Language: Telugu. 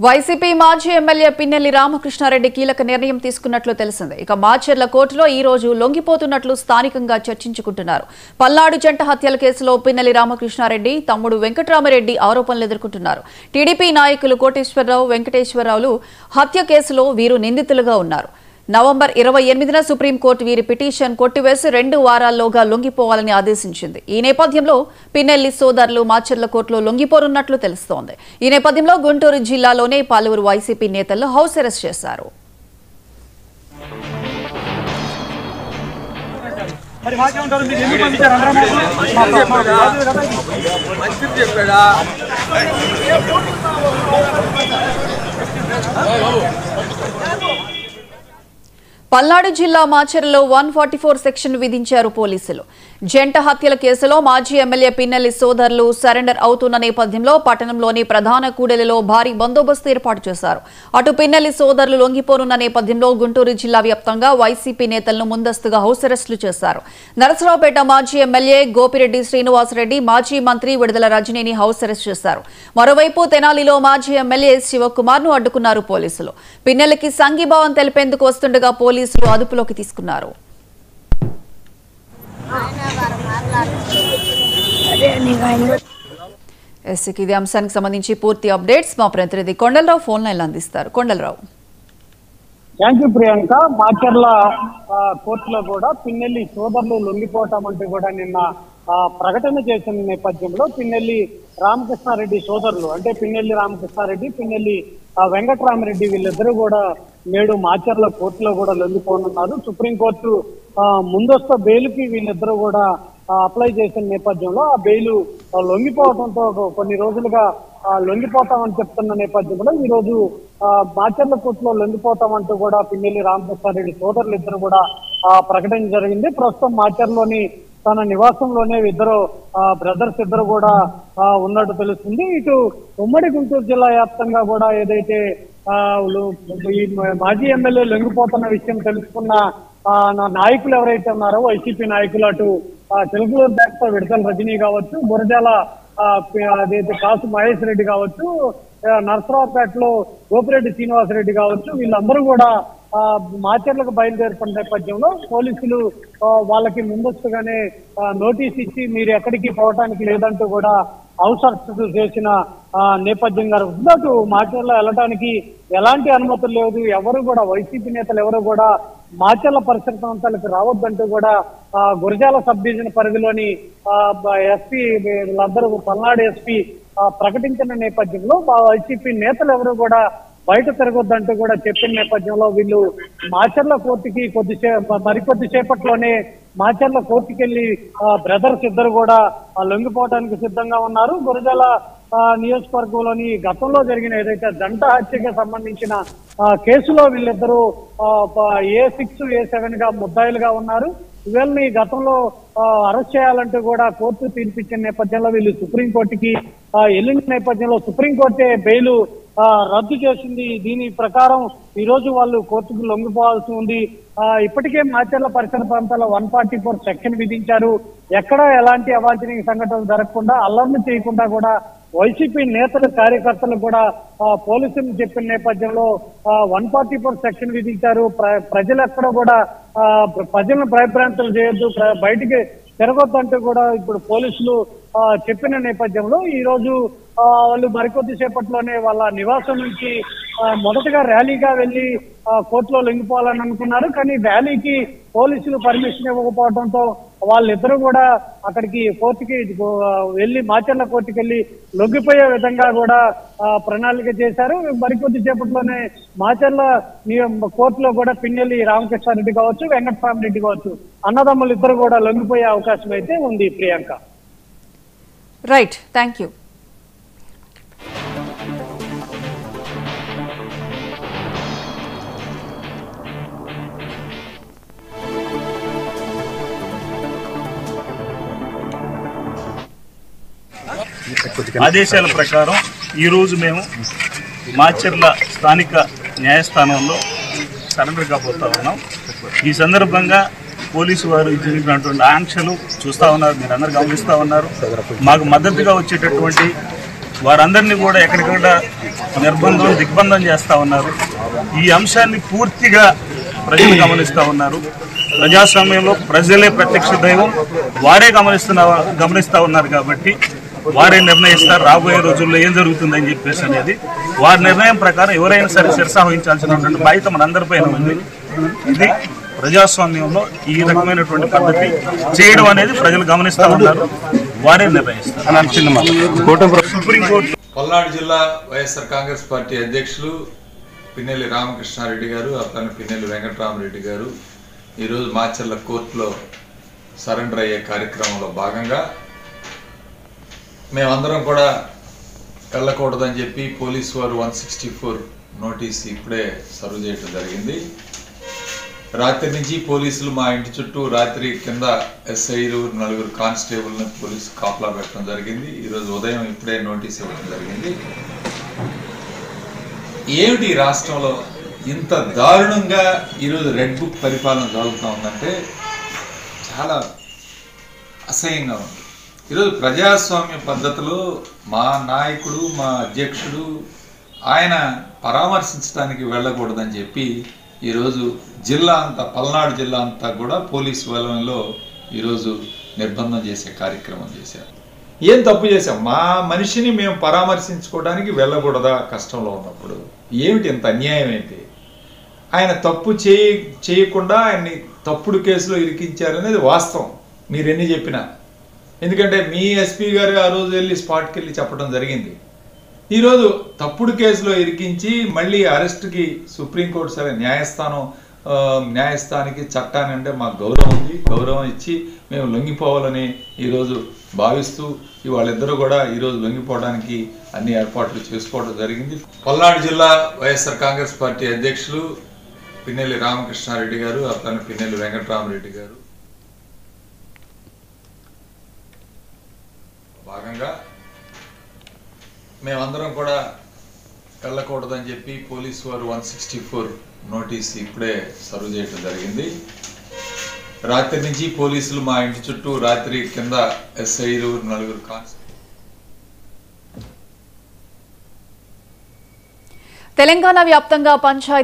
వైసీపీ మాజీ ఎమ్మెల్యే పిన్నెల్లి రామకృష్ణారెడ్డి కీలక నిర్ణయం తీసుకున్నట్లు తెలిసింది. ఇక మాచర్ల కోర్టులో ఈ రోజు లొంగిపోతున్నట్లు స్థానికంగా చర్చించుకుంటున్నారు. పల్నాడు జంట హత్యల కేసులో పిన్నెల్లి రామకృష్ణారెడ్డి తమ్ముడు వెంకట్రామరెడ్డి ఆరోపణలు ఎదుర్కొంటున్నారు. టీడీపీ నాయకులు కోటేశ్వరరావు, వెంకటేశ్వరరావులు హత్య కేసులో వీరు నిందితులుగా ఉన్నారు. నవంబర్ 28న సుప్రీంకోర్టు వీరి పిటిషన్ కొట్టివేసి 2 వారాల్లోగా లొంగిపోవాలని ఆదేశించింది. ఈ నేపథ్యంలో పిన్నెల్లి సోదరులు మాచర్ల కోర్టులో లొంగిపోనున్నట్లు తెలుస్తోంది. ఈ నేపథ్యంలో గుంటూరు జిల్లాలోనే పలువురు వైసీపీ నేతలను హౌస్ అరెస్ట్ చేశారు. పల్నాడు జిల్లా మాచర్లలో 144 సెక్షన్ విధించారు పోలీసులు. జంట హత్యల కేసులో మాజీ ఎమ్మెల్యే పిన్నెల్లి సోదరులు సరెండర్ అవుతున్న నేపథ్యంలో పట్టణంలోని ప్రధాన కూడలిలో భారీ బందోబస్తు ఏర్పాటు చేశారు. అటు పిన్నెల్లి సోదరులు లొంగిపోనున్న నేపథ్యంలో గుంటూరు జిల్లా వ్యాప్తంగా వైసీపీ నేతలను ముందస్తుగా హౌస్ అరెస్టులు చేశారు. నరసరావుపేట మాజీ ఎమ్మెల్యే గోపిరెడ్డి శ్రీనివాసరెడ్డి, మాజీ మంత్రి విడుదల రజనీని హౌస్ అరెస్ట్ చేశారు. మరోవైపు తెనాలిలో మాజీ ఎమ్మెల్యే శివకుమార్ ను అడ్డుకున్నారు పోలీసులు. పిన్నెల్లికి సంఘీభావం తెలిపేందుకు వస్తుండగా పోలీసులు అదుపులోకి తీసుకున్నారు. ఇదే అంశానికి సంబంధించి పూర్తి అప్డేట్స్ మా ప్రతినిధి కొండలరావు ఫోన్ లైన్ అందిస్తారు. కొండలరావు. Thank you Priyanka. మాచర్ల కోర్టులో కూడా పిన్నెల్లి సోదరులు లొంగిపోవటం అంటూ కూడా నిన్న ప్రకటన చేసిన నేపథ్యంలో పిన్నెల్లి రామకృష్ణారెడ్డి సోదరులు అంటే పిన్నెల్లి రామకృష్ణారెడ్డి, పిన్నెల్లి వెంకట్రామరెడ్డి వీళ్ళిద్దరూ కూడా నేడు మాచర్ల కోర్టులో కూడా లొంగిపోనున్నారు. సుప్రీంకోర్టు ముందస్తు బెయిల్కి వీళ్ళిద్దరూ కూడా అప్లై చేసిన నేపథ్యంలో ఆ బెయిల్ లొంగిపోవడంతో కొన్ని రోజులుగా లొంగిపోతామని చెప్తున్న నేపథ్యంలో ఈ రోజు మాచర్ల కోర్టులో లొంగిపోతామంటూ కూడా పిన్నెల్లి రామకృష్ణారెడ్డి సోదరులు ఇద్దరు కూడా ప్రకటన జరిగింది. ప్రస్తుతం మాచర్లోని తన నివాసంలోనే ఇద్దరు బ్రదర్స్ ఇద్దరు కూడా ఉన్నట్టు తెలుస్తుంది. ఇటు ఉమ్మడి గుంటూరు జిల్లా వ్యాప్తంగా కూడా ఏదైతే ఈ మాజీ ఎమ్మెల్యే లొంగిపోతున్న విషయం తెలుసుకున్న నాయకులు ఎవరైతే ఉన్నారో వైసీపీ నాయకులు అటు తెలుగులో బ్యాక్తో విడుదల రజనీ కావచ్చు, బురజాల అదైతే కాసు మహేష్ రెడ్డి కావచ్చు, నరసరావుపేటలో గోపిరెడ్డి శ్రీనివాసరెడ్డి కావచ్చు, వీళ్ళందరూ కూడా మాచర్లకు బయలుదేరుతున్న నేపథ్యంలో పోలీసులు వాళ్ళకి ముందస్తుగానే నోటీస్ ఇచ్చి మీరు ఎక్కడికి పోవటానికి లేదంటూ కూడా హౌస్ అరెస్టులు చేసిన నేపథ్యం జరుగుతుంది. అటు మాచర్ల వెళ్ళడానికి ఎలాంటి అనుమతులు లేదు, ఎవరు కూడా వైసీపీ నేతలు ఎవరు కూడా మాచర్ల పరిసర ప్రాంతాలకు రావద్దంటూ కూడా గురజాల సబ్ డివిజన్ పరిధిలోని ఎస్పీ వీళ్ళందరూ పల్నాడు ఎస్పీ ప్రకటించిన నేపథ్యంలో వైసీపీ నేతలు ఎవరు కూడా బయట తిరగొద్దంటూ కూడా చెప్పిన నేపథ్యంలో వీళ్ళు మాచర్ల కోర్టుకి మరికొద్దిసేపట్లోనే మాచర్ల కోర్టుకి వెళ్లి బ్రదర్స్ ఇద్దరు కూడా లొంగిపోవడానికి సిద్ధంగా ఉన్నారు. గురజాల నియోజకవర్గంలోని గతంలో జరిగిన ఏదైతే జంట హత్యకి సంబంధించిన కేసులో వీళ్ళిద్దరూ A6, A7 గా ముద్దాయిలుగా ఉన్నారు. వీళ్ళని గతంలో అరెస్ట్ చేయాలంటూ కూడా కోర్టు తీర్పిచ్చిన నేపథ్యంలో వీళ్ళు సుప్రీంకోర్టుకి వెళ్ళిన నేపథ్యంలో సుప్రీంకోర్టే బెయిల్ రద్దు చేసింది. దీని ప్రకారం ఈ రోజు వాళ్ళు కోర్టుకు లొంగిపోవాల్సి ఉంది. ఇప్పటికే మాచర్ల పరిసర ప్రాంతాల్లో 144 సెక్షన్ విధించారు. ఎక్కడా ఎలాంటి అవాంఛనీయ సంఘటనలు జరగకుండా అల్లర్లు చేయకుండా కూడా వైసీపీ నేతలు కార్యకర్తలు కూడా పోలీసులు చెప్పిన నేపథ్యంలో 144 సెక్షన్ విధించారు. ప్రజలు ఎక్కడ కూడా ప్రజలను భయభ్రాంతులు చేయొద్దు, బయటికి తిరగొద్దంటూ కూడా ఇప్పుడు పోలీసులు చెప్పిన నేపథ్యంలో ఈ రోజు వాళ్ళు మరికొద్దిసేపట్లోనే వాళ్ళ నివాసం నుంచి మొదటగా ర్యాలీగా వెళ్లి కోర్టులో లొంగిపోవాలని అనుకున్నారు. కానీ ర్యాలీకి పోలీసులు పర్మిషన్ ఇవ్వకపోవడంతో వాళ్ళిద్దరూ కూడా అక్కడికి కోర్టుకి వెళ్లి మాచర్ల కోర్టుకి వెళ్లి లొంగిపోయే విధంగా కూడా ప్రణాళిక చేశారు. మరికొద్దిసేపట్లోనే మాచర్ల కోర్టులో కూడా పిన్నెల్లి రామకృష్ణారెడ్డి కావచ్చు, వెంకటరామరెడ్డి కావచ్చు అన్నదమ్ములు ఇద్దరు కూడా లొంగిపోయే అవకాశం అయితే ఉంది. ప్రియాంక. Right, thank you. ఆదేశాల ప్రకారం ఈరోజు మేము మాచర్ల స్థానిక న్యాయస్థానంలో సరెండర్ కాబోతా ఉన్నాం. ఈ సందర్భంగా పోలీసు వారు ఇచ్చినటువంటి ఆంక్షలు చూస్తూ ఉన్నారు, మీరు అందరు గమనిస్తూ ఉన్నారు. మాకు మద్దతుగా వచ్చేటటువంటి వారందరినీ కూడా ఎక్కడికక్కడ దిగ్బంధం చేస్తూ ఉన్నారు. ఈ అంశాన్ని పూర్తిగా ప్రజలు గమనిస్తూ ఉన్నారు. ప్రజాస్వామ్యంలో ప్రజలే ప్రత్యక్ష దైవం, వారే గమనిస్తూ ఉన్నారు. కాబట్టి వారే నిర్ణయిస్తారు రాబోయే రోజుల్లో ఏం జరుగుతుందని చెప్పేసి అనేది. వారి నిర్ణయం ప్రకారం ఎవరైనా సరే శిరసావహించాల్సినటువంటి బాధ్యత మనందరిపైన ఉంది. ఇది ప్రజాస్వామ్యంలో ఈ రకమైనటువంటి పద్ధతి చేయడం అనేది ప్రజలు గమనిస్తూ ఉన్నారు, వారే నిర్ణయిస్తారు. సుప్రీంకోర్టు పల్నాడు జిల్లా వైఎస్ఆర్ కాంగ్రెస్ పార్టీ అధ్యక్షులు పిన్నెల్లి రామకృష్ణారెడ్డి గారు, అతను పిన్నెల్లి వెంకటరామరెడ్డి గారు ఈరోజు మాచర్ల కోర్టులో సరెండర్ అయ్యే కార్యక్రమంలో భాగంగా మేమందరం కూడా వెళ్ళకూడదని చెప్పి పోలీసు వారు 164 నోటీస్ ఇప్పుడే సర్వ్ చేయడం జరిగింది. రాత్రి నుంచి పోలీసులు మా ఇంటి చుట్టూ రాత్రి కింద ఎస్ఐలు 4 కానిస్టేబుల్ని పోలీసు కాపలా పెట్టడం జరిగింది. ఈరోజు ఉదయం ఇప్పుడే నోటీస్ ఇవ్వడం జరిగింది. ఏమిటి ఈ రాష్ట్రంలో ఇంత దారుణంగా ఈరోజు రెడ్ బుక్ పరిపాలన జరుగుతూ ఉందంటే చాలా అసహ్యంగా ఉంది. ఈరోజు ప్రజాస్వామ్య పద్ధతిలో మా నాయకుడు, మా అధ్యక్షుడు ఆయన పరామర్శించడానికి వెళ్ళకూడదని చెప్పి ఈరోజు జిల్లా అంతా, పల్నాడు జిల్లా అంతా కూడా పోలీసు వలయంలో ఈరోజు నిర్బంధం చేసే కార్యక్రమం చేశారు. ఏం తప్పు చేశాం? మా మనిషిని మేము పరామర్శించుకోవడానికి వెళ్ళకూడదా కష్టంలో ఉన్నప్పుడు? ఏమిటి ఇంత అన్యాయం? అయితే ఆయన తప్పు చేయకుండా ఆయన్ని తప్పుడు కేసులో ఇరికించారనేది వాస్తవం, మీరెన్ని చెప్పినా. ఎందుకంటే మీ ఎస్పీ గారు ఆ రోజు వెళ్ళి స్పాట్కి వెళ్ళి చెప్పడం జరిగింది. ఈరోజు తప్పుడు కేసులో ఇరికించి మళ్ళీ అరెస్ట్కి సుప్రీంకోర్టు సరే న్యాయస్థానానికి చట్టాన్ని అంటే మాకు గౌరవం ఉంది, గౌరవం ఇచ్చి మేము లొంగిపోవాలని ఈరోజు భావిస్తూ వాళ్ళిద్దరూ కూడా ఈరోజు లొంగిపోవడానికి అన్ని ఏర్పాట్లు చేసుకోవడం జరిగింది. పల్నాడు జిల్లా వైఎస్ఆర్ కాంగ్రెస్ పార్టీ అధ్యక్షులు పిన్నెల్లి రామకృష్ణారెడ్డి గారు, అతను పిన్నెల్లి వెంకటరామరెడ్డి గారు భాగంగా మేమందరం కూడా వెళ్ళకూడదని చెప్పి పోలీసు వారు 164 నోటీస్ ఇప్పుడే సర్వ్ చేయడం జరిగింది. రాత్రి నుంచి పోలీసులు మా ఇంటి చుట్టూ రాత్రి కింద ఎస్ఐలు 4 కానిస్టేబుల్. తెలంగాణ వ్యాప్తంగా పంచాయతీ